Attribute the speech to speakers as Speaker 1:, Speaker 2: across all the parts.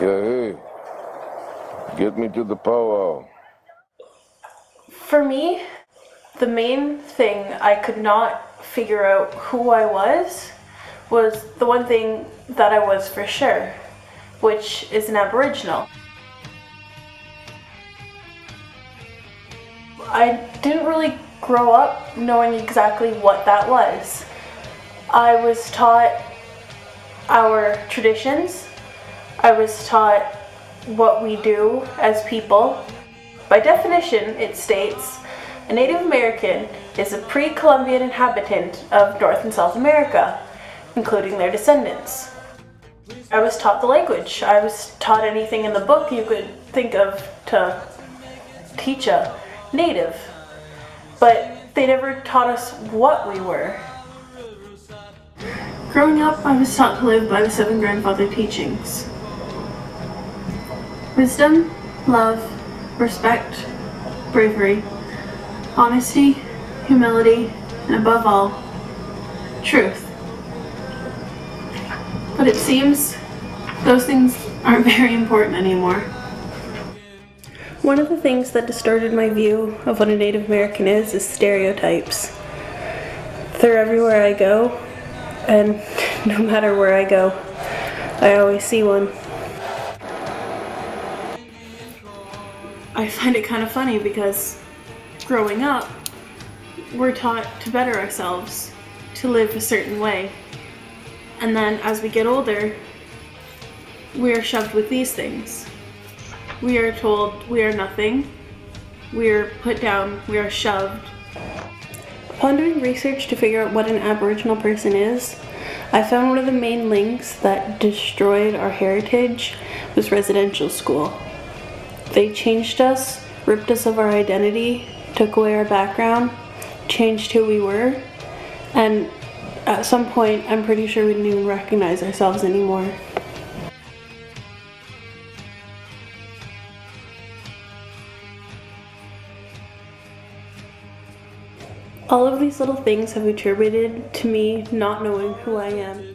Speaker 1: Yeah, hey, get me to the powwow.
Speaker 2: For me, the main thing I could not figure out who I was the one thing that I was for sure, which is an Aboriginal. I didn't really grow up knowing exactly what that was. I was taught our traditions. I was taught what we do as people. By definition, it states, a Native American is a pre-Columbian inhabitant of North and South America, including their descendants. I was taught the language. I was taught anything in the book you could think of to teach a Native, but they never taught us what we were. Growing up, I was taught to live by the 7 grandfather teachings. Wisdom, love, respect, bravery, honesty, humility, and above all, truth. But it seems those things aren't very important anymore. One of the things that distorted my view of what a Native American is stereotypes. They're everywhere I go, and no matter where I go, I always see one. I find it kind of funny because growing up, we're taught to better ourselves, to live a certain way. And then as we get older, we are shoved with these things. We are told we are nothing, we are put down, we are shoved. Upon doing research to figure out what an Aboriginal person is, I found one of the main links that destroyed our heritage was residential school. They changed us, ripped us of our identity, took away our background, changed who we were, and at some point I'm pretty sure we didn't even recognize ourselves anymore. All of these little things have attributed to me not knowing who I am.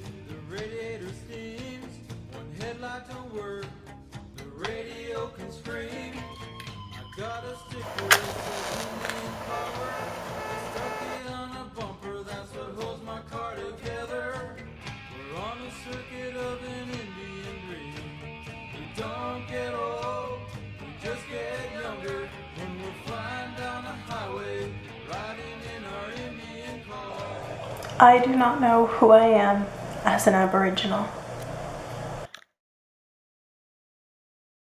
Speaker 3: Don't get old, we just get younger when we're flying down the highway, riding in our Indian car.
Speaker 2: I do not know who I am as an Aboriginal.